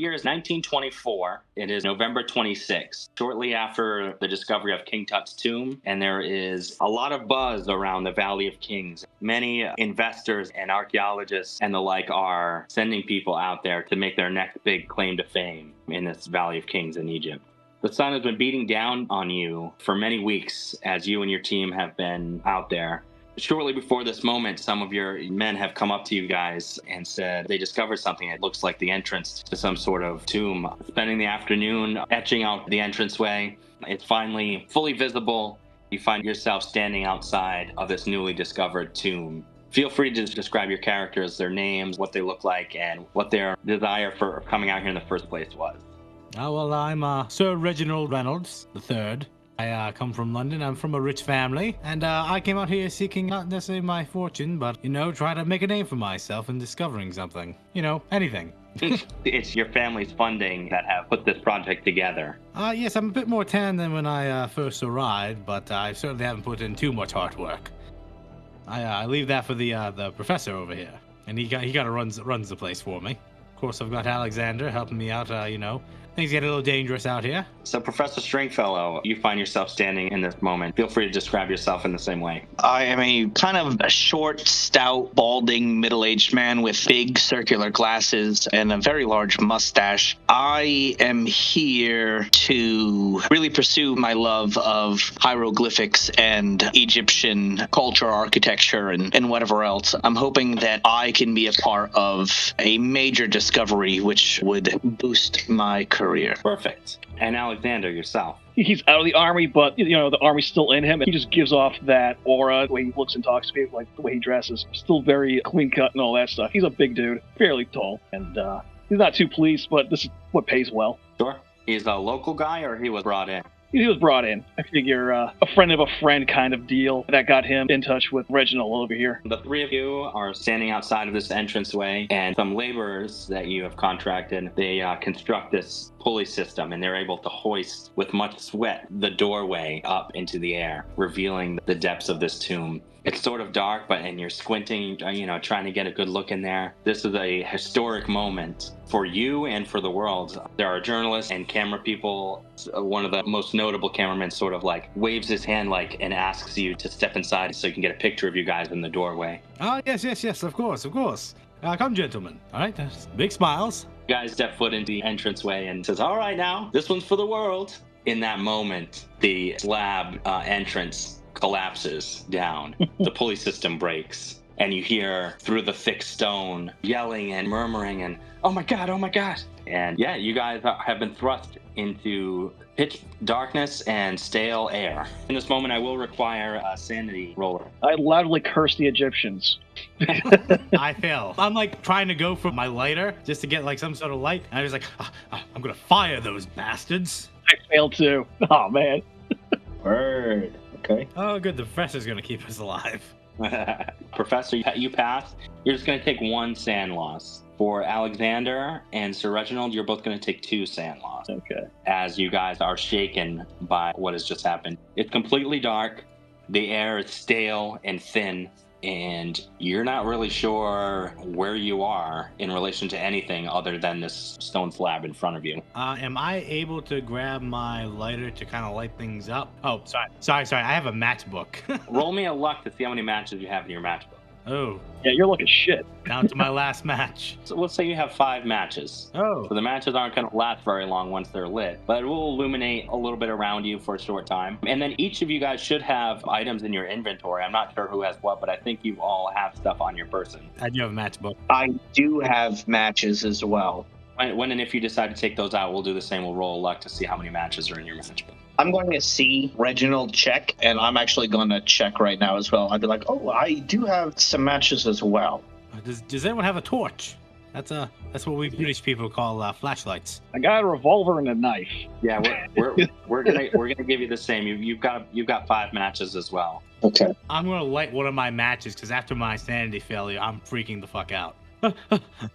year is 1924. It is November 26th, shortly after the discovery of King Tut's tomb, and there is a lot of buzz around the Valley of Kings. Many investors and archaeologists and the like are sending people out there to make their next big claim to fame in this Valley of Kings in Egypt. The sun has been beating down on you for many weeks as you and your team have been out there. Shortly before this moment, some of your men have come up to you guys and said they discovered something. It looks like the entrance to some sort of tomb. Spending the afternoon etching out the entranceway, it's finally fully visible. You find yourself standing outside of this newly discovered tomb. Feel free to describe your characters, their names, what they look like, and what their desire for coming out here in the first place was. Oh, well, I'm Sir Reginald Reynolds III. I come from London. I'm from a rich family, and I came out here seeking not necessarily my fortune, but, try to make a name for myself in discovering something. Anything. It's your family's funding that have put this project together. Yes, I'm a bit more tan than when I first arrived, but I certainly haven't put in too much hard work. I leave that for the professor over here, and he kind of runs the place for me. Of course, I've got Alexander helping me out, Things get a little dangerous out here. So, Professor Stringfellow, you find yourself standing in this moment. Feel free to describe yourself in the same way. I am a kind of a short, stout, balding, middle-aged man with big circular glasses and a very large mustache. I am here to really pursue my love of hieroglyphics and Egyptian culture, architecture, and whatever else. I'm hoping that I can be a part of a major discovery which would boost my career. Perfect. And Alexander, yourself. He's out of the army, but, the army's still in him. And he just gives off that aura, the way he looks and talks to people, like the way he dresses. Still very clean-cut and all that stuff. He's a big dude, fairly tall. And he's not too pleased, but this is what pays well. Sure. He's a local guy, or he was brought in? He was brought in. I figure a friend of a friend kind of deal that got him in touch with Reginald over here. The three of you are standing outside of this entranceway, and some laborers that you have contracted, they construct this pulley system, and they're able to hoist with much sweat the doorway up into the air, revealing the depths of this tomb. It's sort of dark, and you're squinting, trying to get a good look in there. This is a historic moment for you and for the world. There are journalists and camera people. One of the most notable cameramen sort of waves his hand and asks you to step inside so you can get a picture of you guys in the doorway. Oh, yes, of course. Come, gentlemen. All right, big smiles. You guys step foot into the entranceway and says, all right, now, this one's for the world. In that moment, the slab entrance collapses down. The pulley system breaks, and you hear through the thick stone yelling and murmuring and, oh my God. And yeah, you guys have been thrust into pitch darkness and stale air. In this moment, I will require a sanity roller. I loudly curse the Egyptians. I fail. I'm trying to go for my lighter just to get some sort of light, and I was I'm gonna fire those bastards. I failed too. Oh man. Word. Okay. Oh, good. The professor's going to keep us alive. Professor, you pass. You're just going to take one sand loss. For Alexander and Sir Reginald, you're both going to take 2 sand loss. Okay. As you guys are shaken by what has just happened. It's completely dark. The air is stale and thin. And you're not really sure where you are in relation to anything other than this stone slab in front of you. Am I able to grab my lighter to kind of light things up? Oh, sorry. I have a matchbook. Roll me a luck to see how many matches you have in your matchbook. Oh. Yeah, you're looking shit. Down to my last match. So let's say you have 5 matches. Oh. So the matches aren't going to last very long once they're lit, but it will illuminate a little bit around you for a short time. And then each of you guys should have items in your inventory. I'm not sure who has what, but I think you all have stuff on your person. I do have a matchbook. I do have matches as well. When and if you decide to take those out, we'll do the same. We'll roll a luck to see how many matches are in your matchbook. I'm going to see Reginald check, and I'm actually going to check right now as well. I'd be like, oh, I do have some matches as well. Does anyone have a torch? That's what we British people call flashlights. I got a revolver and a knife. Yeah, we're gonna give you the same. You've got 5 matches as well. Okay. I'm gonna light one of my matches because after my sanity failure, I'm freaking the fuck out.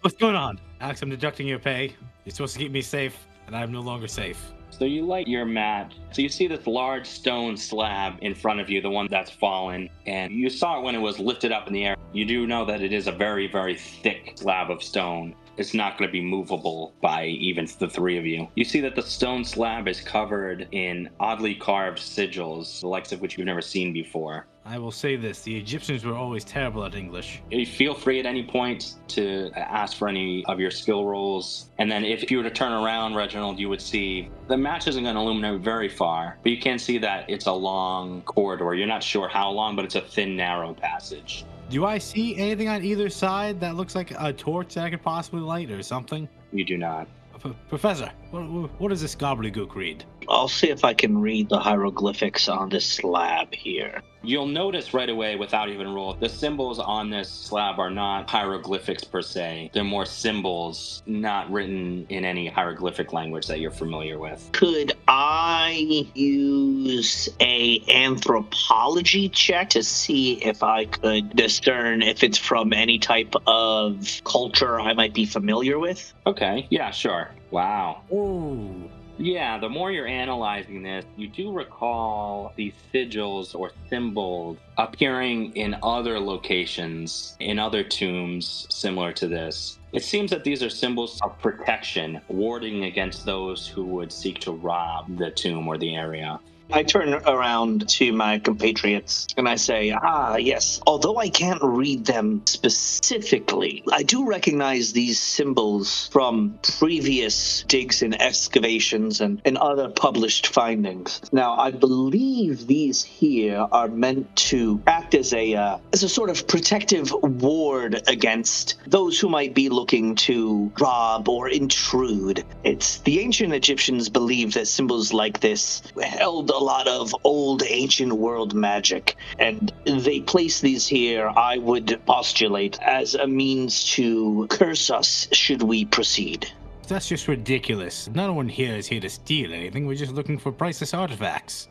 What's going on? Alex, I'm deducting your pay. You're supposed to keep me safe, and I'm no longer safe. So you light your match. So you see this large stone slab in front of you, the one that's fallen, and you saw it when it was lifted up in the air. You do know that it is a very, very thick slab of stone. it's not going to be movable by even the three of you. You see that the stone slab is covered in oddly carved sigils, the likes of which you've never seen before. I will say this, the Egyptians were always terrible at English. You feel free at any point to ask for any of your skill rolls. And then if you were to turn around, Reginald, you would see the match isn't going to illuminate very far, but you can see that it's a long corridor. You're not sure how long, but it's a thin, narrow passage. Do I see anything on either side that looks like a torch that I could possibly light or something? You do not. Professor, what does this gobbledygook read? I'll see if I can read the hieroglyphics on this slab here. You'll notice right away, without even roll, the symbols on this slab are not hieroglyphics per se. They're more symbols, not written in any hieroglyphic language that you're familiar with. Could I use a anthropology check to see if I could discern if it's from any type of culture I might be familiar with? Okay, yeah, sure. Wow. Oh. Yeah, the more you're analyzing this, you do recall these sigils or symbols appearing in other locations, in other tombs similar to this. It seems that these are symbols of protection, warding against those who would seek to rob the tomb or the area. I turn around to my compatriots and I say, yes, although I can't read them specifically, I do recognize these symbols from previous digs and excavations and other published findings. Now, I believe these here are meant to act as a sort of protective ward against those who might be looking to rob or intrude. It's the ancient Egyptians believed that symbols like this held a lot of old ancient world magic, and they place these here, I would postulate, as a means to curse us should we proceed. That's just ridiculous. No one here is here to steal anything. We're just looking for priceless artifacts.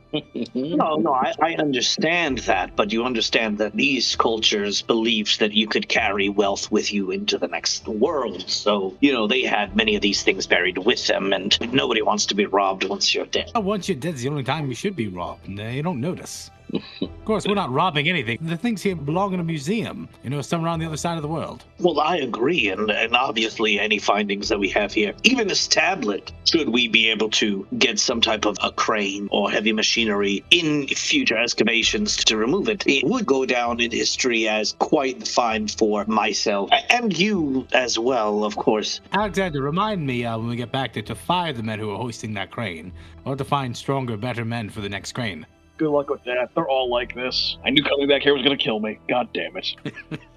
No, I understand that, but you understand that these cultures believed that you could carry wealth with you into the next world. So, they had many of these things buried with them, and nobody wants to be robbed once you're dead. Once you're dead is the only time you should be robbed. You don't notice. Of course, we're not robbing anything. The things here belong in a museum, somewhere on the other side of the world. Well, I agree, and obviously any findings that we have here, even this tablet, should we be able to get some type of a crane or heavy machinery in future excavations to remove it, it would go down in history as quite the find for myself, and you as well, of course. Alexander, remind me when we get back there to fire the men who are hoisting that crane, or to find stronger, better men for the next crane. Good luck with that. They're all like this. I knew coming back here was going to kill me. God damn it.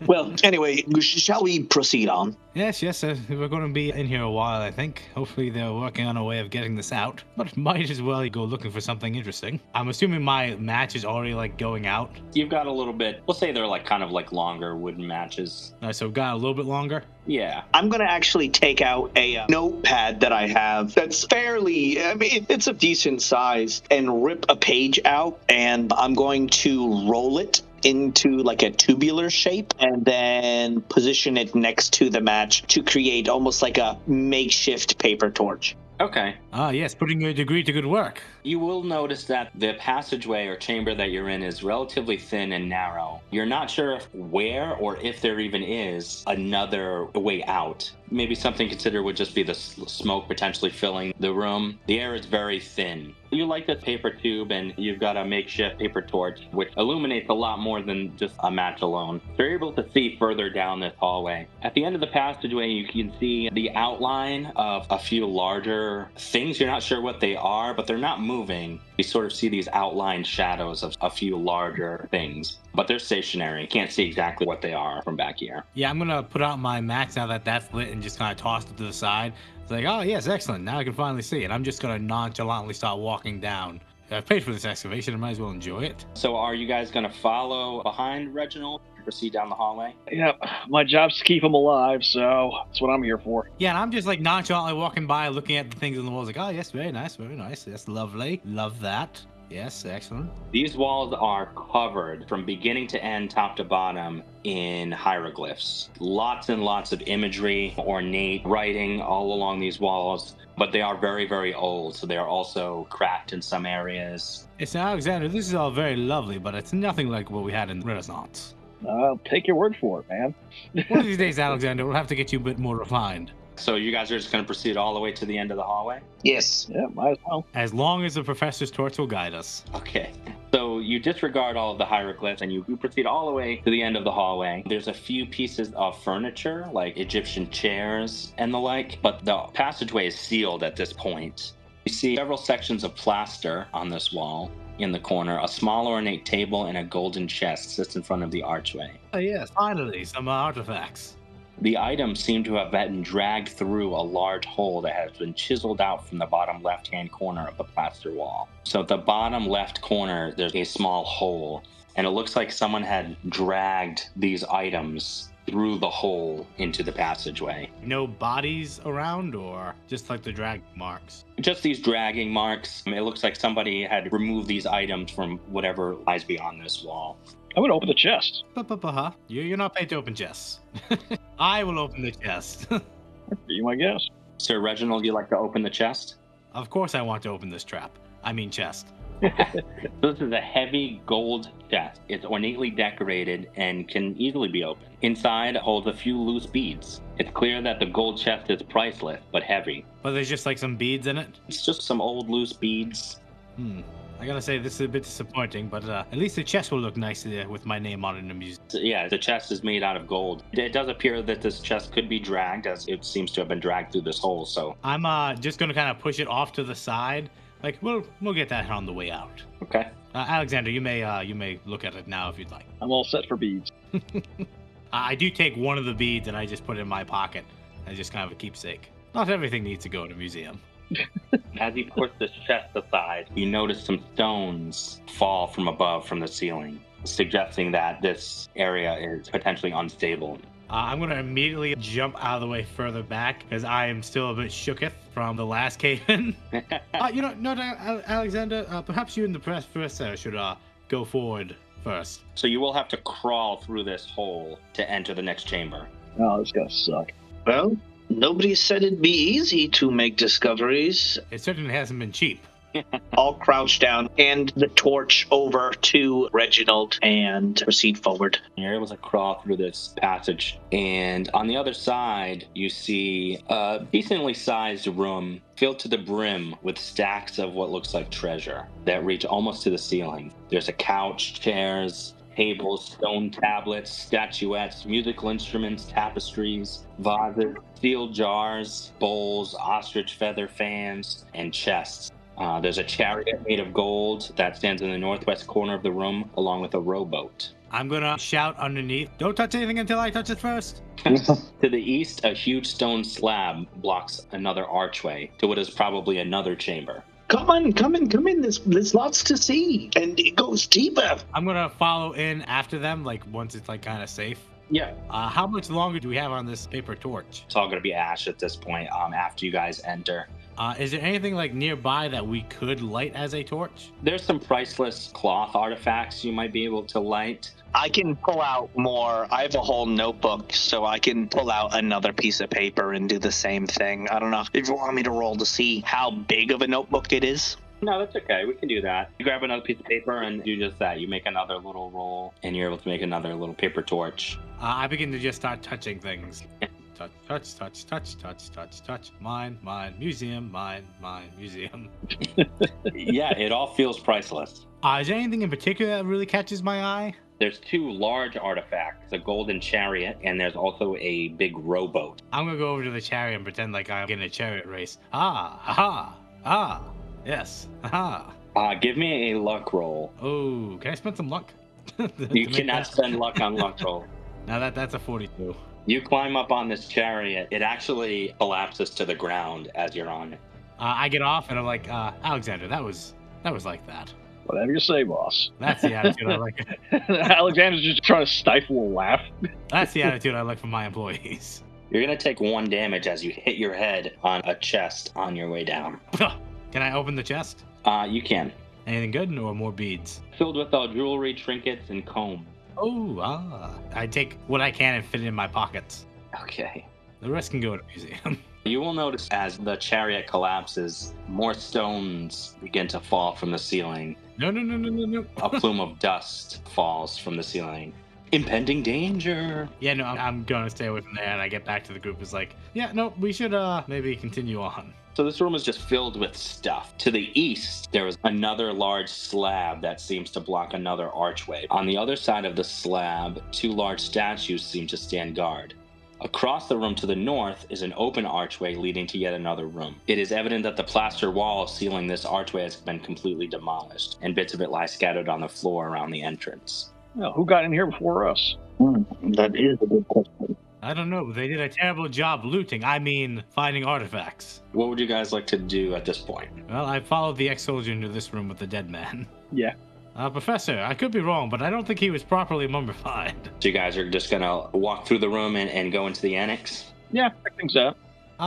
Well, anyway, shall we proceed on? Yes, we're going to be in here a while, I think. Hopefully they're working on a way of getting this out, but might as well go looking for something interesting. I'm assuming my match is already, going out. You've got a little bit, we'll say they're kind of longer wooden matches. All right, so we've got a little bit longer? Yeah. I'm going to actually take out a notepad that I have that's it's a decent size, and rip a page out, and I'm going to roll it into a tubular shape and then position it next to the match to create almost like a makeshift paper torch. Okay. Yes, putting your degree to good work. You will notice that the passageway or chamber that you're in is relatively thin and narrow. You're not sure where or if there even is another way out. Maybe something considered would just be the smoke potentially filling the room. The air is very thin. You light this paper tube and you've got a makeshift paper torch, which illuminates a lot more than just a match alone. So you're able to see further down this hallway. At the end of the passageway, you can see the outline of a few larger things. You're not sure what they are, but they're not moving. You sort of see these outlined shadows of a few larger things, but they're stationary. You can't see exactly what they are from back here. Yeah, I'm going to put out my match now that that's lit and just kind of toss it to the side. It's oh, yes, excellent. Now I can finally see it. I'm just going to nonchalantly start walking down. I've paid for this excavation. I might as well enjoy it. So are you guys going to follow behind Reginald and proceed down the hallway? Yeah, my job's to keep him alive, so that's what I'm here for. Yeah, and I'm just nonchalantly walking by, looking at the things on the walls. Oh, yes, very nice, very nice. That's lovely. Love that. Yes, excellent. These walls are covered from beginning to end, top to bottom, in hieroglyphs. Lots and lots of imagery, ornate writing all along these walls, but they are very, very old, so they are also cracked in some areas. It's Alexander, this is all very lovely, but it's nothing like what we had in Renaissance. I'll take your word for it, man. One of these days, Alexander, we'll have to get you a bit more refined. So you guys are just going to proceed all the way to the end of the hallway? Yes. Yeah, might as well. As long as the professor's torch will guide us. Okay. So you disregard all of the hieroglyphs and you proceed all the way to the end of the hallway. There's a few pieces of furniture, like Egyptian chairs and the like, but the passageway is sealed at this point. You see several sections of plaster on this wall. In the corner, a small ornate table and a golden chest sits in front of the archway. Oh, yes, finally, some artifacts. The items seem to have been dragged through a large hole that has been chiseled out from the bottom left-hand corner of the plaster wall. So at the bottom left corner, there's a small hole, and it looks like someone had dragged these items through the hole into the passageway. No bodies around, or just like the drag marks? Just these dragging marks. It looks like somebody had removed these items from whatever lies beyond this wall. I'm gonna open the chest. You're not paid to open chests. I will open the chest. Be my guess. Sir Reginald, you like to open the chest? Of course I want to open this chest. This is a heavy gold chest. It's ornately decorated and can easily be opened. Inside holds a few loose beads. It's clear that the gold chest is priceless, but heavy. But there's just like some beads in it? It's just some old loose beads. I gotta say, this is a bit disappointing, but at least the chest will look nice with my name on it in the museum. Yeah, the chest is made out of gold. It does appear that this chest could be dragged, as it seems to have been dragged through this hole, so... I'm just gonna kind of push it off to the side. Like, we'll get that on the way out. Okay. Alexander, you may look at it now if you'd like. I'm all set for beads. I do take one of the beads and I just put it in my pocket as just kind of a keepsake. Not everything needs to go in a museum. As you push this chest aside, you notice some stones fall from above from the ceiling, suggesting that this area is potentially unstable. I'm going to immediately jump out of the way further back because I am still a bit shooketh from the last cave-in. Alexander, perhaps you and the professor should go forward first. So you will have to crawl through this hole to enter the next chamber. Oh, this is gonna suck. Well, nobody said it'd be easy to make discoveries. It certainly hasn't been cheap. I'll crouch down, hand the torch over to Reginald, and proceed forward. You're able to crawl through this passage, and on the other side, you see a decently sized room filled to the brim with stacks of what looks like treasure that reach almost to the ceiling. There's a couch, chairs, tables, stone tablets, statuettes, musical instruments, tapestries, vases, steel jars, bowls, ostrich feather fans, and chests. There's a chariot made of gold that stands in the northwest corner of the room, along with a rowboat. I'm going to shout underneath, don't touch anything until I touch it first. To the east, a huge stone slab blocks another archway to what is probably another chamber. Come in. There's lots to see, and it goes deeper. I'm going to follow in after them, like once it's like kind of safe. Yeah. How much longer do we have on this paper torch? It's all going to be ash at this point after you guys enter. Is there anything like nearby that we could light as a torch? There's some priceless cloth artifacts you might be able to light. I can pull out more. I have a whole notebook, so I can pull out another piece of paper and do the same thing. I don't know if you want me to roll to see how big of a notebook it is. No, that's okay. We can do that. You grab another piece of paper and do just that. You make another little roll, and you're able to make another little paper torch. I begin to just start touching things. Touch. Mine, museum, mine, museum. Yeah, it all feels priceless. Is there anything in particular that really catches my eye? There's two large artifacts, a golden chariot, and there's also a big rowboat. I'm going to go over to the chariot and pretend like I'm in a chariot race. Yes. Give me a luck roll. Oh, can I spend some luck? You cannot spend luck on luck roll. Now that's a 42. You climb up on this chariot. It actually collapses to the ground as you're on it. I get off and I'm like, Alexander, that was like that. Whatever you say, boss. That's the attitude I like. Alexander's just trying to stifle a laugh. That's the attitude I like from my employees. You're going to take 1 damage as you hit your head on a chest on your way down. Can I open the chest? You can. Anything good or more beads? Filled with jewelry, trinkets, and comb. I take what I can and fit it in my pockets. Okay. The rest can go to the museum. You will notice as the chariot collapses, more stones begin to fall from the ceiling. No. A plume of dust falls from the ceiling. Impending danger. Yeah, no, I'm going to stay away from there. And I get back to the group. It's like, yeah, no, we should maybe continue on. So this room is just filled with stuff. To the east, there is another large slab that seems to block another archway. On the other side of the slab, 2 large statues seem to stand guard. Across the room to the north is an open archway leading to yet another room. It is evident that the plaster wall sealing this archway has been completely demolished, and bits of it lie scattered on the floor around the entrance. Well, who got in here before us? That is a good question. I don't know. They did a terrible job looting. I mean, finding artifacts. What would you guys like to do at this point? Well, I followed the ex-soldier into this room with the dead man. Yeah. Professor, I could be wrong, but I don't think he was properly mummified. So you guys are just going to walk through the room and go into the annex? Yeah, I think so.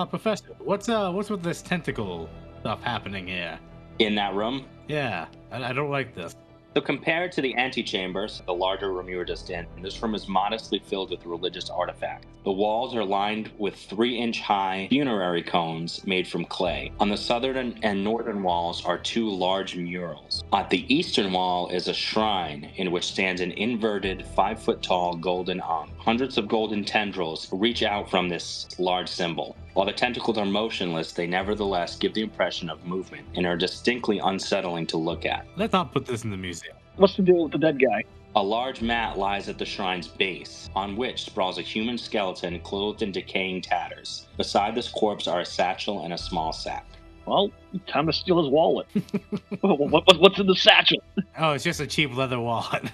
Professor, what's with this tentacle stuff happening here? In that room? Yeah, I don't like this. So compared to the antechambers, the larger room you were just in, this room is modestly filled with religious artifacts. The walls are lined with 3-inch-high funerary cones made from clay. On the southern and northern walls are 2 large murals. At the eastern wall is a shrine in which stands an inverted 5-foot-tall golden ankh. Hundreds of golden tendrils reach out from this large symbol. While the tentacles are motionless, they nevertheless give the impression of movement and are distinctly unsettling to look at. Let's not put this in the museum. What's the deal with the dead guy? A large mat lies at the shrine's base, on which sprawls a human skeleton clothed in decaying tatters. Beside this corpse are a satchel and a small sack. Well, time to steal his wallet. What's in the satchel? Oh, it's just a cheap leather wallet.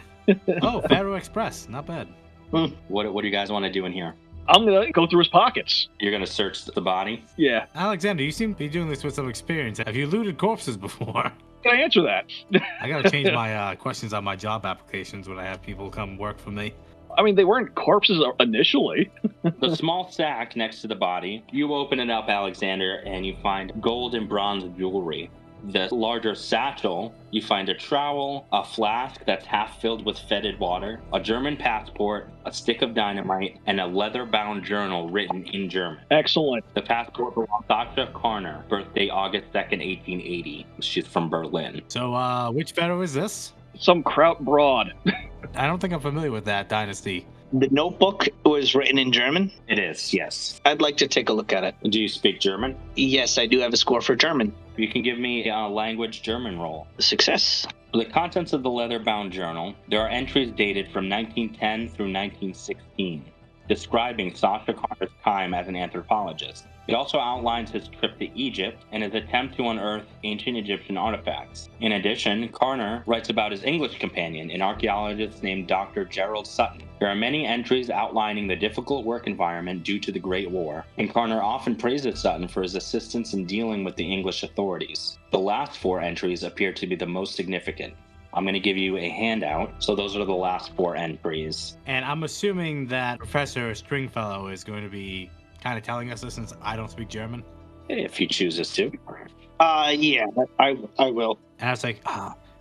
Oh, Pharaoh Express. Not bad. What do you guys want to do in here? I'm going to go through his pockets. You're going to search the body? Yeah. Alexander, you seem to be doing this with some experience. Have you looted corpses before? Can I answer that? I got to change my questions on my job applications when I have people come work for me. I mean, they weren't corpses initially. The small sack next to the body, you open it up, Alexander, and you find gold and bronze jewelry. The larger satchel, you find a trowel, a flask that's half filled with fetid water, a German passport, a stick of dynamite, and a leather-bound journal written in German. Excellent. The passport belongs to Sasha Karner, birthday August 2nd, 1880. She's from Berlin. So, which pharaoh is this? Some Kraut broad. I don't think I'm familiar with that dynasty. The notebook was written in German? It is, yes. I'd like to take a look at it. Do you speak German? Yes, I do have a score for German. You can give me a language German roll. Success. For the contents of the leather-bound journal, there are entries dated from 1910 through 1916, describing Sasha Karner's time as an anthropologist. It also outlines his trip to Egypt and his attempt to unearth ancient Egyptian artifacts. In addition, Karner writes about his English companion, an archaeologist named Dr. Gerald Sutton. There are many entries outlining the difficult work environment due to the Great War, and Karner often praises Sutton for his assistance in dealing with the English authorities. The last 4 entries appear to be the most significant. I'm going to give you a handout, so those are the last 4 entries. And I'm assuming that Professor Stringfellow is going to be kind of telling us this since I don't speak German. If he chooses to. Yeah, I will. And I was like,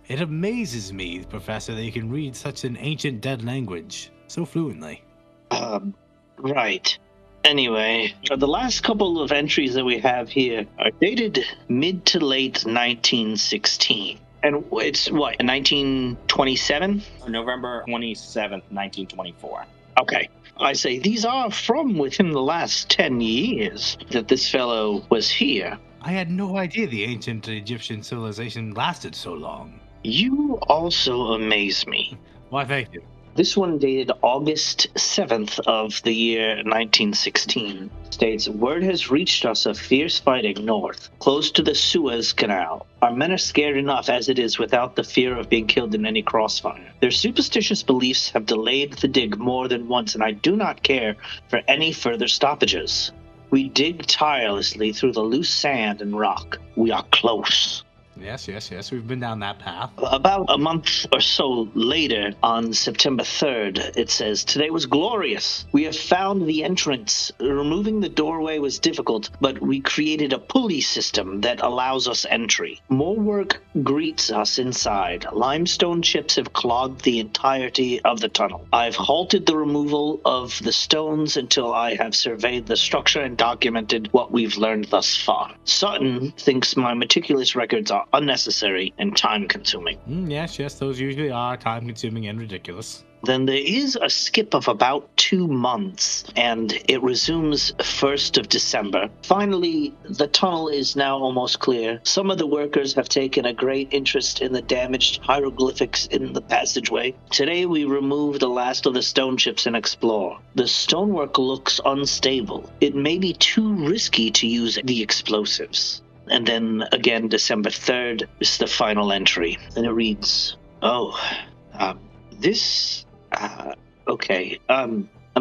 it amazes me, Professor, that you can read such an ancient dead language so fluently. Right. Anyway, the last couple of entries that we have here are dated mid to late 1916. And it's what, 1927? November 27th, 1924. Okay. I say these are from within the last 10 years that this fellow was here. I had no idea the ancient Egyptian civilization lasted so long. You also amaze me. Why, thank you. This one dated August 7th of the year 1916. States, word has reached us of fierce fighting north, close to the Suez Canal. Our men are scared enough as it is without the fear of being killed in any crossfire. Their superstitious beliefs have delayed the dig more than once, and I do not care for any further stoppages. We dig tirelessly through the loose sand and rock. We are close. Yes. We've been down that path. About a month or so later, on September 3rd, it says, today was glorious. We have found the entrance. Removing the doorway was difficult, but we created a pulley system that allows us entry. More work greets us inside. Limestone chips have clogged the entirety of the tunnel. I've halted the removal of the stones until I have surveyed the structure and documented what we've learned thus far. Sutton thinks my meticulous records are unnecessary and time-consuming. Yes, those usually are time-consuming and ridiculous. Then there is a skip of about 2 months, and it resumes 1st of December. Finally, the tunnel is now almost clear. Some of the workers have taken a great interest in the damaged hieroglyphics in the passageway. Today we remove the last of the stone chips and explore. The stonework looks unstable. It may be too risky to use the explosives. And then again, December 3rd is the final entry, and it reads, I'm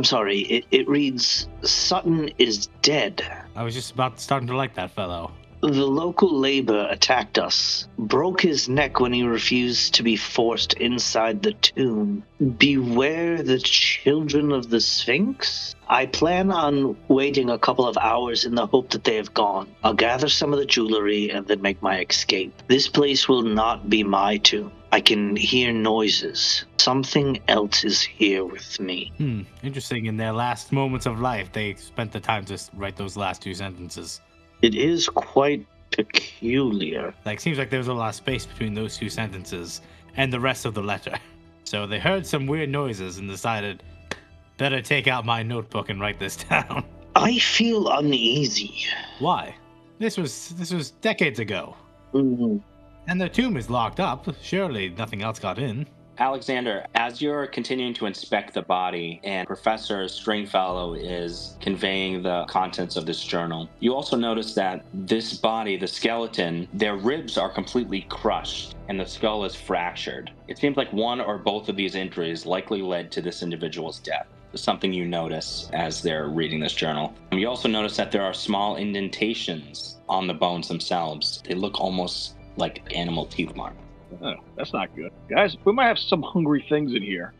sorry. It reads, Sutton is dead. I was just starting to like that fellow. The local labor attacked us, broke his neck when he refused to be forced inside the tomb. Beware the children of the Sphinx? I plan on waiting a couple of hours in the hope that they have gone. I'll gather some of the jewelry and then make my escape. This place will not be my tomb. I can hear noises. Something else is here with me. Interesting. In their last moments of life, they spent the time to write those last 2 sentences. It is quite peculiar. Seems like there was a lot of space between those 2 sentences and the rest of the letter. So they heard some weird noises and decided, better take out my notebook and write this down. I feel uneasy. Why? This was decades ago. And the tomb is locked up. Surely nothing else got in. Alexander, as you're continuing to inspect the body and Professor Stringfellow is conveying the contents of this journal, you also notice that this body, the skeleton, their ribs are completely crushed and the skull is fractured. It seems like one or both of these injuries likely led to this individual's death. It's something you notice as they're reading this journal. You also notice that there are small indentations on the bones themselves. They look almost like animal teeth marks. Oh, that's not good. Guys, we might have some hungry things in here.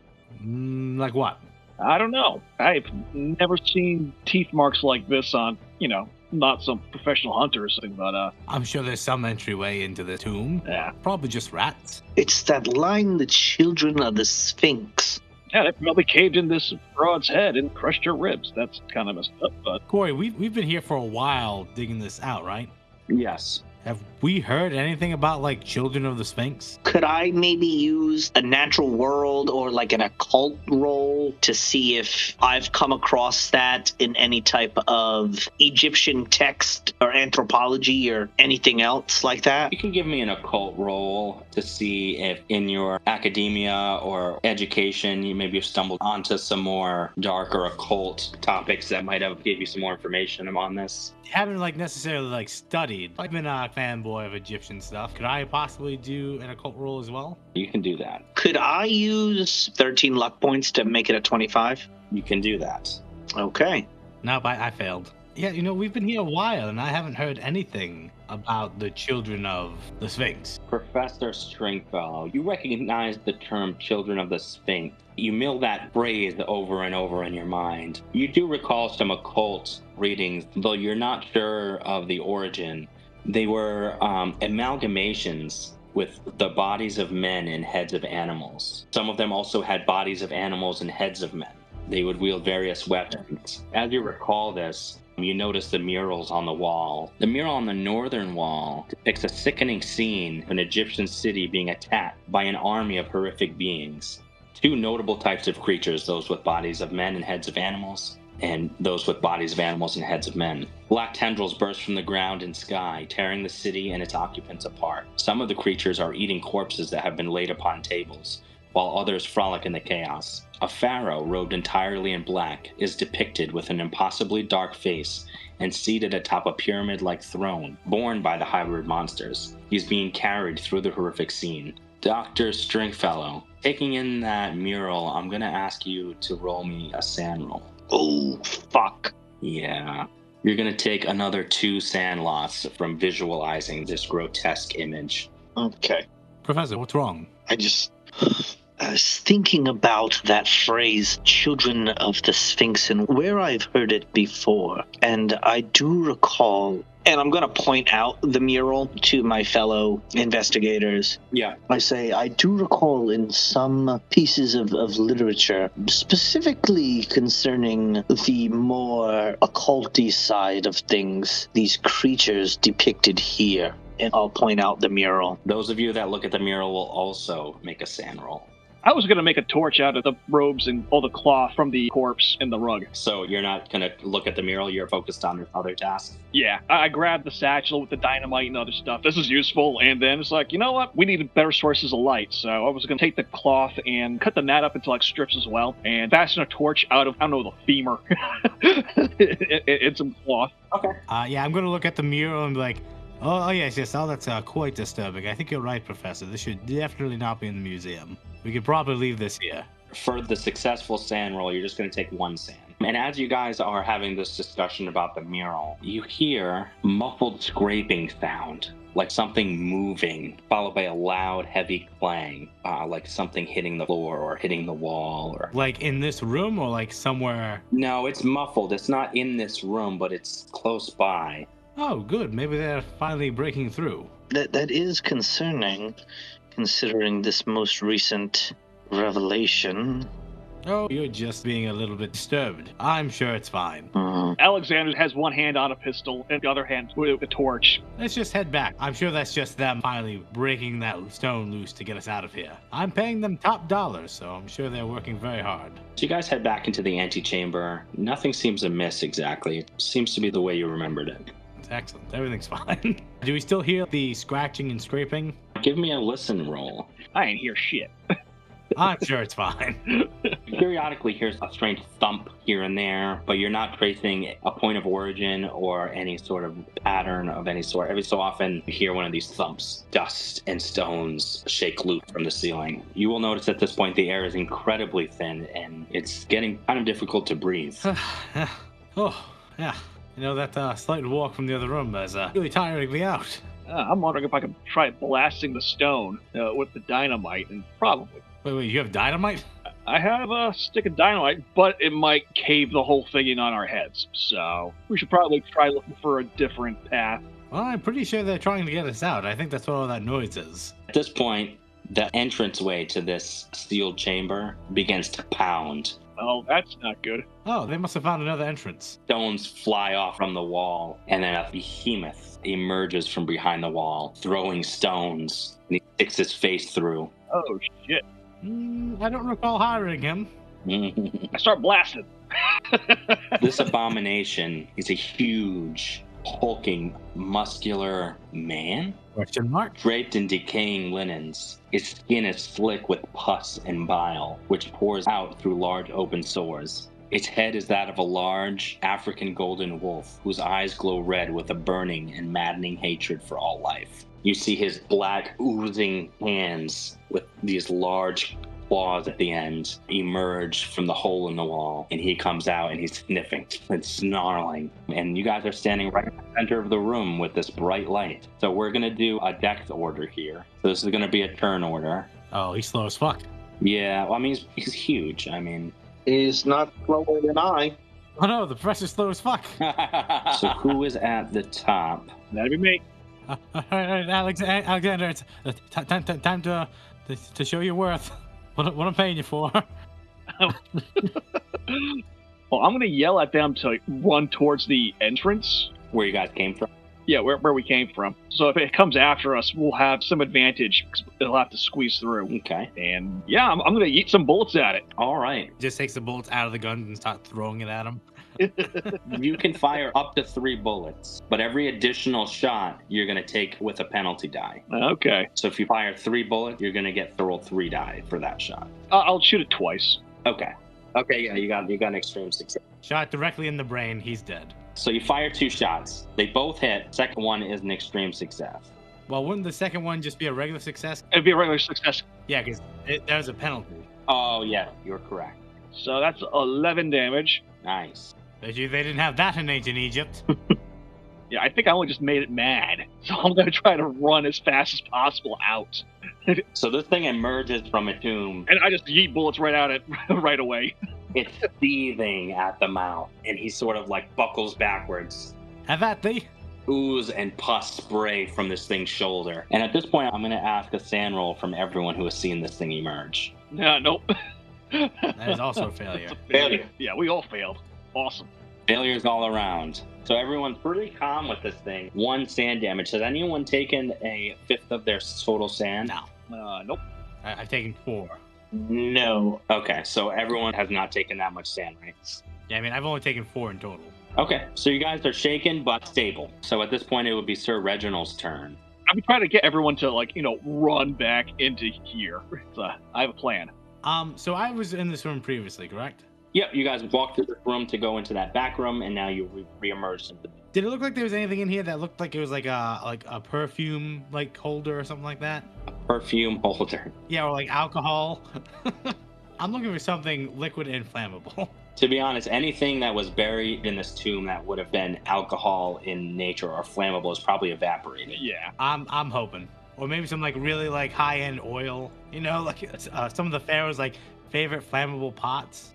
Like what? I don't know. I've never seen teeth marks like this on, not some professional hunter or something, but I'm sure there's some entryway into the tomb. Yeah. Probably just rats. It's that line, the children of the Sphinx. Yeah, they probably caved in this broad's head and crushed her ribs. That's kind of messed up, but... Corey, we've been here for a while digging this out, right? Yes. Have we heard anything about, children of the Sphinx? Could I maybe use a natural world or an occult roll to see if I've come across that in any type of Egyptian text or anthropology or anything else like that? You can give me an occult roll to see if in your academia or education you maybe have stumbled onto some more dark or occult topics that might have gave you some more information on this. Haven't necessarily studied. I've been a fanboy of Egyptian stuff. Could I possibly do an occult roll as well? You can do that. Could I use 13 luck points to make it a 25? You can do that. Okay. No, but I failed. Yeah, we've been here a while and I haven't heard anything about the children of the Sphinx. Professor Stringfellow, you recognize the term children of the Sphinx. You mill that phrase over and over in your mind. You do recall some occult readings, though you're not sure of the origin. They were amalgamations with the bodies of men and heads of animals. Some of them also had bodies of animals and heads of men. They would wield various weapons. As you recall this, you notice the murals on the wall. The mural on the northern wall depicts a sickening scene of an Egyptian city being attacked by an army of horrific beings. 2 notable types of creatures, those with bodies of men and heads of animals, and those with bodies of animals and heads of men. Black tendrils burst from the ground and sky, tearing the city and its occupants apart. Some of the creatures are eating corpses that have been laid upon tables, while others frolic in the chaos. A pharaoh, robed entirely in black, is depicted with an impossibly dark face and seated atop a pyramid-like throne, borne by the hybrid monsters. He's being carried through the horrific scene. Dr. Stringfellow, taking in that mural, I'm going to ask you to roll me a sand roll. Oh, fuck. Yeah. You're going to take another 2 sand loss from visualizing this grotesque image. Okay. Professor, what's wrong? I was thinking about that phrase, children of the Sphinx, and where I've heard it before. And I do recall, and I'm going to point out the mural to my fellow investigators. Yeah. I say, I do recall in some pieces of literature, specifically concerning the more occulty side of things, these creatures depicted here. and I'll point out the mural. Those of you that look at the mural will also make a sand roll. I was going to make a torch out of the robes and all the cloth from the corpse and the rug. So you're not going to look at the mural, you're focused on other tasks? Yeah, I grabbed the satchel with the dynamite and other stuff. This is useful. And then it's like, you know what? We need better sources of light. So I was going to take the cloth and cut the mat up into like strips as well and fasten a torch out of, I don't know, the femur in some cloth. Okay. Yeah, I'm going to look at the mural and be like, oh yes, oh, that's quite disturbing. I think you're right, Professor. This should definitely not be in the museum. We could probably leave this here. For the successful sand roll, you're just going to take one sand. And as you guys are having this discussion about the mural, you hear muffled scraping sound, like something moving, followed by a loud, heavy clang, like something hitting the floor or hitting the wall. Or like in this room or like somewhere? No, it's muffled. It's not in this room, but it's close by. Oh, good. Maybe they're finally breaking through. That is concerning, considering this most recent revelation. Oh, you're just being a little bit disturbed. I'm sure it's fine. Alexander has one hand on a pistol and the other hand with a torch. Let's just head back. I'm sure that's just them finally breaking that stone loose to get us out of here. I'm paying them top dollar, so I'm sure they're working very hard. So you guys head back into the antechamber. Nothing seems amiss exactly. It seems to be the way you remembered it. Excellent. Everything's fine. Do we still hear the scratching and scraping? Give me a listen roll. I ain't hear shit. I'm sure it's fine. You periodically hear a strange thump here and there, but you're not tracing a point of origin or any sort of pattern of any sort. Every so often, you hear one of these thumps. Dust and stones shake loose from the ceiling. You will notice at this point the air is incredibly thin, and it's getting kind of difficult to breathe. Oh, yeah. You know, that slight walk from the other room is really tiring me out. I'm wondering if I could try blasting the stone with the dynamite, and probably. Wait, you have dynamite? I have a stick of dynamite, but it might cave the whole thing in on our heads. So we should probably try looking for a different path. Well, I'm pretty sure they're trying to get us out. I think that's what all that noise is. At this point, the entranceway to this sealed chamber begins to pound. Oh, that's not good. Oh, they must have found another entrance. Stones fly off from the wall, and then a behemoth emerges from behind the wall, throwing stones, and he sticks his face through. Oh, shit. I don't recall hiring him. I start blasting. This abomination is a huge, hulking, muscular man? Question mark? Draped in decaying linens. His skin is slick with pus and bile, which pours out through large open sores. Its head is that of a large African golden wolf, whose eyes glow red with a burning and maddening hatred for all life. You see his black, oozing hands with these large claws at the end emerge from the hole in the wall, and he comes out and he's sniffing and snarling. And you guys are standing right in the center of the room with this bright light. So we're going to do a dex order here. So this is going to be a turn order. Oh, he's slow as fuck. Yeah, well, I mean, he's huge. I mean... He's not slower than I. Oh no, the professor's slow as fuck. So who is at the top? That'd be me. All right, Alexander, it's time to show your worth. What I'm paying you for. Well, I'm going to yell at them to run towards the entrance. Where you guys came from? Yeah, where we came from. So if it comes after us, we'll have some advantage. It'll have to squeeze through. Okay. And yeah, I'm going to eat some bullets at it. All right. Just takes the bullets out of the gun and start throwing it at him. You can fire up to 3 bullets, but every additional shot you're going to take with a penalty die. Okay. So if you fire 3 bullets, you're going to get to roll 3 die for that shot. I'll shoot it twice. Okay. Okay, yeah, you got an extreme success. Shot directly in the brain, he's dead. So you fire 2 shots. They both hit. Second one is an extreme success. Well, wouldn't the second one just be a regular success? It'd be a regular success. Yeah, because there's a penalty. Oh, yeah, you're correct. So that's 11 damage. Nice. Bet you they didn't have that in ancient Egypt. Yeah, I think I only just made it mad. So I'm going to try to run as fast as possible out. So this thing emerges from a tomb. And I just yeet bullets right at it right away. It's seething at the mouth, and he sort of like buckles backwards. Have at thee. Ooze and pus spray from this thing's shoulder. And at this point, I'm going to ask a sand roll from everyone who has seen this thing emerge. Nope. That is also a failure. Failure. Yeah, we all failed. Awesome. Failures all around. So everyone's pretty calm with this thing. 1 sand damage. Has anyone taken a fifth of their total sand? No. Nope. I've taken 4. No. Okay, so everyone has not taken that much sand, right? Yeah, I mean, I've only taken 4 in total. Okay, so you guys are shaken but stable. So at this point, it would be Sir Reginald's turn. I've been trying to get everyone to, like, run back into here. So I have a plan. So I was in this room previously, correct? Yep, you guys walked through the room to go into that back room, and now you re-emerged into the... Did it look like there was anything in here that looked like it was like a perfume holder or something like that? perfume holder. Yeah, or like alcohol. I'm looking for something liquid and flammable. To be honest, anything that was buried in this tomb that would have been alcohol in nature or flammable is probably evaporated. Yeah. I'm hoping. Or maybe some really high-end oil. Some of the Pharaoh's favorite flammable pots.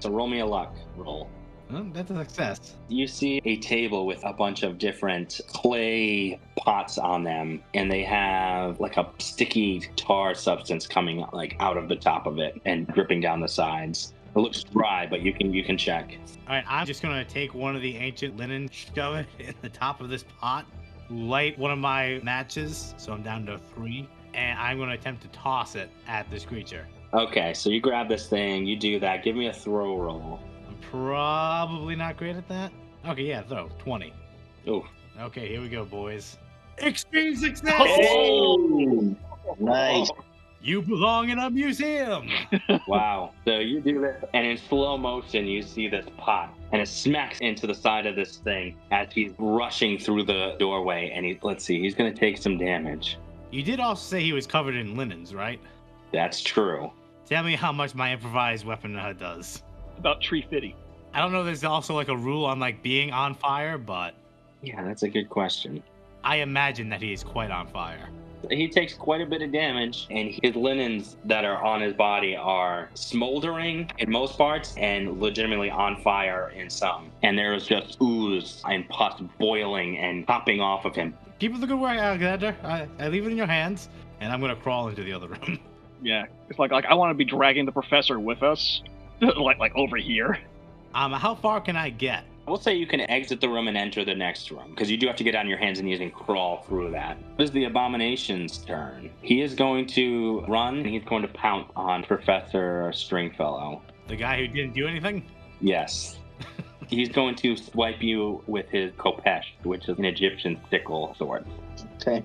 So roll me a luck roll. Well, that's a success. You see a table with a bunch of different clay pots on them, and they have a sticky tar substance coming out of the top of it and dripping down the sides. It looks dry, but you can check. All right, I'm just gonna take one of the ancient linen, shove it in the top of this pot, light one of my matches, so I'm down to 3, and I'm gonna attempt to toss it at this creature. Okay, so you grab this thing, you do that. Give me a throw roll. I'm probably not great at that. Okay, yeah, throw 20. Ooh. Okay, here we go, boys. Extreme success! Oh, nice. You belong in a museum. Wow. So you do this, and in slow motion, you see this pot, and it smacks into the side of this thing as he's rushing through the doorway, and he's going to take some damage. You did also say he was covered in linens, right? That's true. Tell me how much my improvised weapon does. About tree fitty. I don't know if there's also a rule on being on fire, but Yeah, that's a good question. I imagine that he is quite on fire. He takes quite a bit of damage, and his linens that are on his body are smoldering in most parts and legitimately on fire in some. And there is just ooze and pus boiling and popping off of him. Keep up the good work, Alexander. I leave it in your hands, and I'm going to crawl into the other room. Yeah. It's like I want to be dragging the professor with us. like over here. How far can I get? We'll say you can exit the room and enter the next room, because you do have to get on your hands and knees and crawl through that. This is the Abomination's turn. He is going to run, and he's going to pounce on Professor Stringfellow. The guy who didn't do anything? Yes. He's going to swipe you with his kopesh, which is an Egyptian sickle sword. Okay.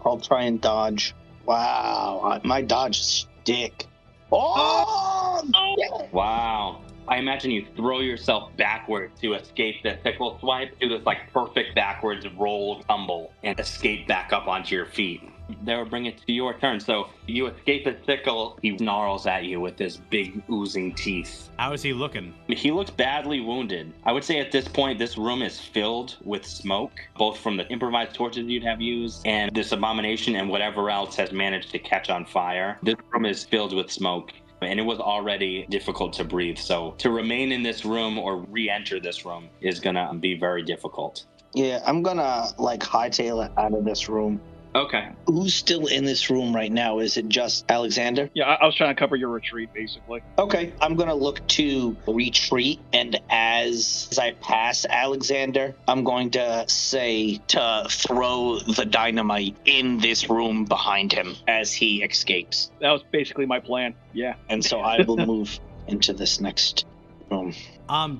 I'll try and dodge. Wow. My dodge stick. Oh! Yeah. Wow. I imagine you throw yourself backward to escape the sickle swipe, do this perfect backwards roll tumble, and escape back up onto your feet. That will bring it to your turn. So you escape the sickle. He snarls at you with his big oozing teeth. How is he looking? He looks badly wounded. I would say at this point, this room is filled with smoke, both from the improvised torches you'd have used and this abomination and whatever else has managed to catch on fire. This room is filled with smoke. And it was already difficult to breathe. So to remain in this room or re-enter this room is going to be very difficult. Yeah, I'm gonna hightail it out of this room. Okay. Who's still in this room right now? Is it just Alexander? Yeah, I was trying to cover your retreat, basically. Okay, I'm gonna look to retreat, and as I pass Alexander, I'm going to say to throw the dynamite in this room behind him as he escapes. That was basically my plan. Yeah. And so I will move into this next room.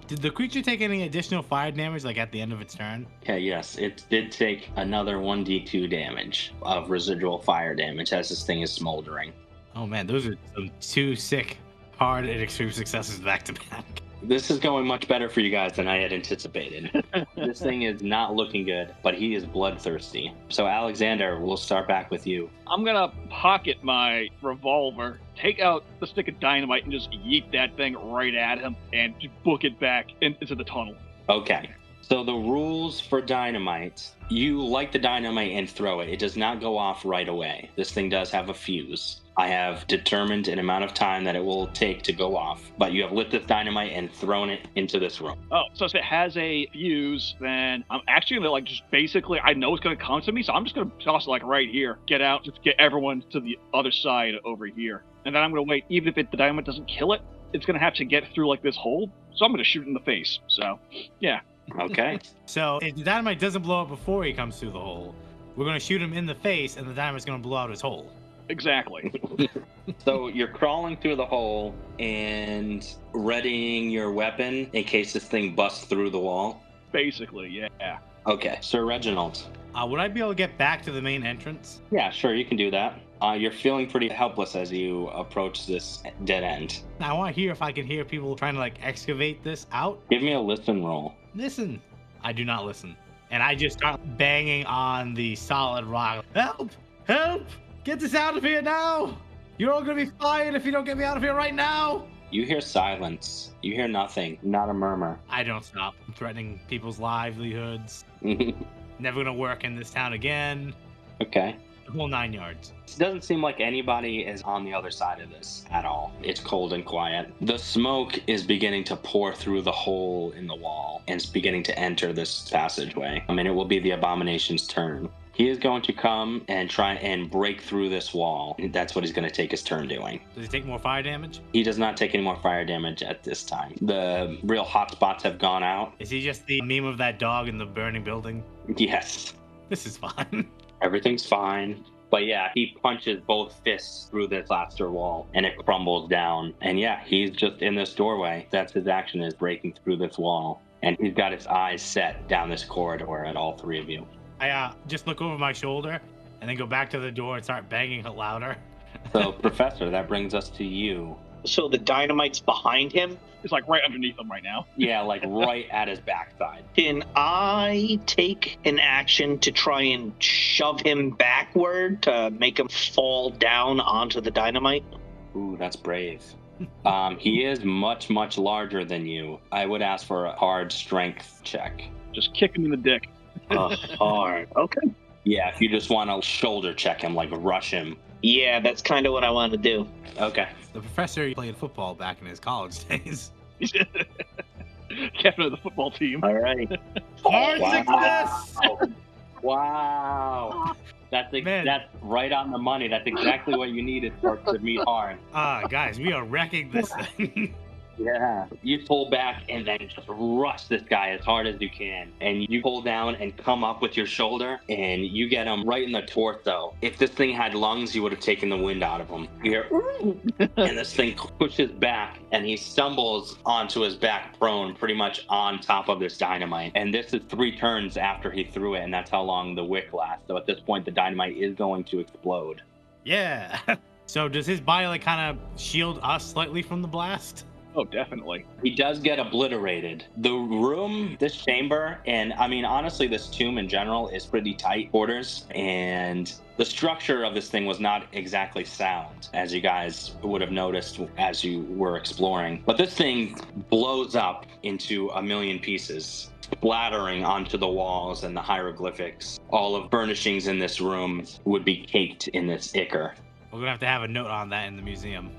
Did the creature take any additional fire damage at the end of its turn? Okay, yes. It did take another 1d2 damage of residual fire damage as this thing is smoldering. Oh man, those are some 2 sick, hard, and extreme successes back to back. This is going much better for you guys than I had anticipated. This thing is not looking good, but he is bloodthirsty. So Alexander, we'll start back with you. I'm going to pocket my revolver, take out the stick of dynamite, and just yeet that thing right at him and just book it back into the tunnel. Okay. So the rules for dynamite, you light the dynamite and throw it. It does not go off right away. This thing does have a fuse. I have determined an amount of time that it will take to go off, but you have lit this dynamite and thrown it into this room. Oh, so if it has a fuse, then I'm actually going to just basically, I know it's going to come to me, so I'm just going to toss it right here, get out, just get everyone to the other side over here. And then I'm going to wait, even if the dynamite doesn't kill it, it's going to have to get through this hole, so I'm going to shoot it in the face. So, yeah. Okay. So if the dynamite doesn't blow up before he comes through the hole, we're going to shoot him in the face, and the dynamite's going to blow out his hole. Exactly. So you're crawling through the hole and readying your weapon in case this thing busts through the wall? Basically, yeah. Okay. Sir Reginald. Would I be able to get back to the main entrance? Yeah, sure, you can do that. You're feeling pretty helpless as you approach this dead end. I want to hear if I can hear people trying to, like, excavate this out. Give me a listen roll. Listen. I do not listen. And I just start banging on the solid rock. Help! Help! Get this out of here now! You're all going to be fired if you don't get me out of here right now! You hear silence. You hear nothing. Not a murmur. I don't stop. I'm threatening people's livelihoods. Never going to work in this town again. Okay. The whole 9 yards. It doesn't seem like anybody is on the other side of this at all. It's cold and quiet. The smoke is beginning to pour through the hole in the wall and it's beginning to enter this passageway. I mean, it will be the Abomination's turn. He is going to come and try and break through this wall. That's what he's going to take his turn doing. Does he take more fire damage? He does not take any more fire damage at this time. The real hot spots have gone out. Is he just the meme of that dog in the burning building? Yes. This is fun. Everything's fine. But yeah, he punches both fists through the plaster wall and it crumbles down. And yeah, he's just in this doorway. That's his action, is breaking through this wall. And he's got his eyes set down this corridor at all three of you. I just look over my shoulder and then go back to the door and start banging it louder. So, Professor, that brings us to you. So the dynamite's behind him? It's like right underneath him right now. Yeah, like right at his backside. Can I take an action to try and shove him backward to make him fall down onto the dynamite? Ooh, that's brave. He is much, much larger than you. I would ask for a hard strength check. Just kick him in the dick. Hard. Okay. Yeah, if you just want to shoulder check him, like rush him. Yeah, that's kind of what I want to do. Okay. The professor played football back in his college days. Captain of the football team. All right. Hard Wow. success! Wow. That's right on the money. That's exactly what you needed to meet hard. Guys, we are wrecking this thing. Yeah. You pull back and then just rush this guy as hard as you can. And you pull down and come up with your shoulder and you get him right in the torso. If this thing had lungs, you would have taken the wind out of him. You hear, and this thing pushes back and he stumbles onto his back prone, pretty much on top of this dynamite. And this is 3 turns after he threw it, and that's how long the wick lasts. So at this point, the dynamite is going to explode. Yeah. So does his body like kind of shield us slightly from the blast? Oh, definitely. He does get obliterated. The room, this chamber, and I mean, honestly, this tomb in general is pretty tight quarters, and the structure of this thing was not exactly sound, as you guys would have noticed as you were exploring. But this thing blows up into a million pieces, splattering onto the walls and the hieroglyphics. All of furnishings in this room would be caked in this ichor. We're gonna have to have a note on that in the museum.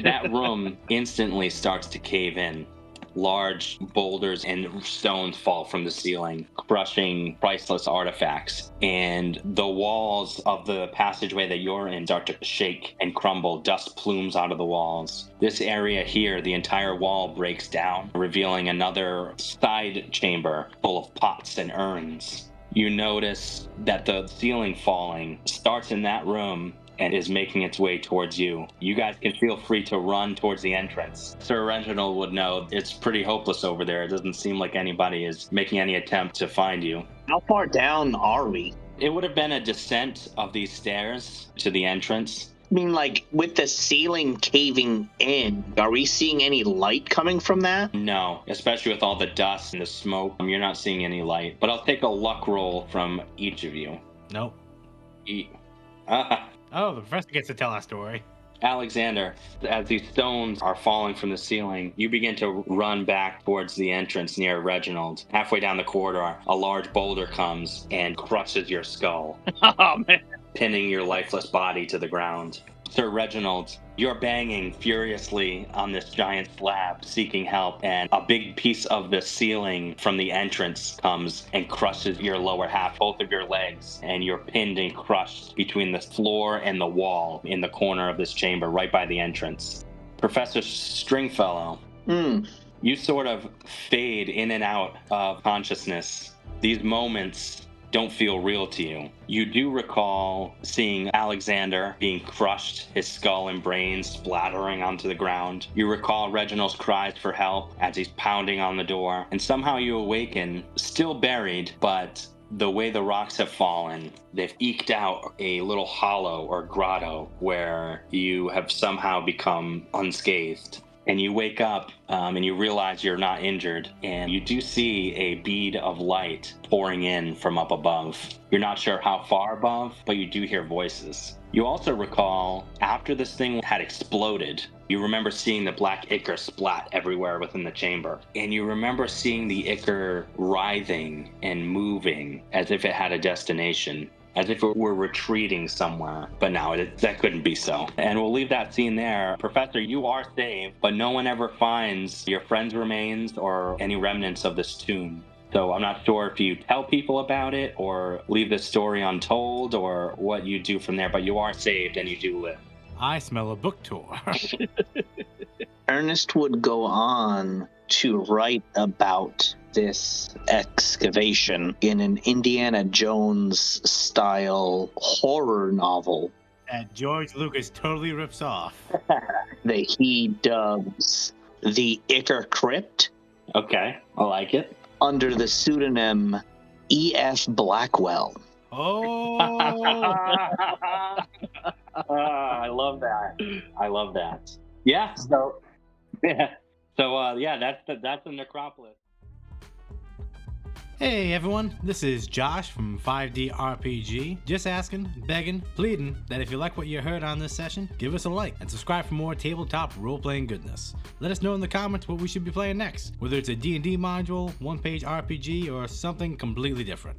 That room instantly starts to cave in. Large boulders and stones fall from the ceiling, crushing priceless artifacts. And the walls of the passageway that you're in start to shake and crumble. Dust plumes out of the walls. This area here, the entire wall breaks down, revealing another side chamber full of pots and urns. You notice that the ceiling falling starts in that room and is making its way towards you. You guys can feel free to run towards the entrance. Sir Reginald would know it's pretty hopeless over there. It doesn't seem like anybody is making any attempt to find you. How far down are we? It would have been a descent of these stairs to the entrance. I mean, like, with the ceiling caving in, are we seeing any light coming from that? No, especially with all the dust and the smoke. You're not seeing any light. But I'll take a luck roll from each of you. Nope. Oh, the professor gets to tell our story. Alexander, as these stones are falling from the ceiling, you begin to run back towards the entrance near Reginald. Halfway down the corridor, a large boulder comes and crushes your skull, Oh, man. pinning your lifeless body to the ground. Sir Reginald, you're banging furiously on this giant slab, seeking help, and a big piece of the ceiling from the entrance comes and crushes your lower half, both of your legs, and you're pinned and crushed between the floor and the wall in the corner of this chamber, right by the entrance. Professor Stringfellow, You sort of fade in and out of consciousness. These moments don't feel real to you. You do recall seeing Alexander being crushed, his skull and brains splattering onto the ground. You recall Reginald's cries for help as he's pounding on the door. And somehow you awaken, still buried, but the way the rocks have fallen, they've eked out a little hollow or grotto where you have somehow become unscathed. And you wake up and you realize you're not injured, and you do see a bead of light pouring in from up above. You're not sure how far above, but you do hear voices. You also recall after this thing had exploded, you remember seeing the black ichor splat everywhere within the chamber. And you remember seeing the ichor writhing and moving as if it had a destination, as if it were retreating somewhere. But no, that couldn't be so. And we'll leave that scene there. Professor, you are saved, but no one ever finds your friend's remains or any remnants of this tomb. So I'm not sure if you tell people about it or leave the story untold or what you do from there, but you are saved and you do live. I smell a book tour. Ernest would go on to write about this excavation in an Indiana Jones style horror novel that George Lucas totally rips off. that he dubs the Ichor Crypt. Okay, I like it. Under the pseudonym E.F. Blackwell. Oh! I love that. I love that. Yeah. So that's the Necropolis. Hey everyone, this is Josh from 5DRPG. Just asking, begging, pleading that if you like what you heard on this session, give us a like and subscribe for more tabletop role-playing goodness. Let us know in the comments what we should be playing next, whether it's a D&D module, one-page RPG, or something completely different.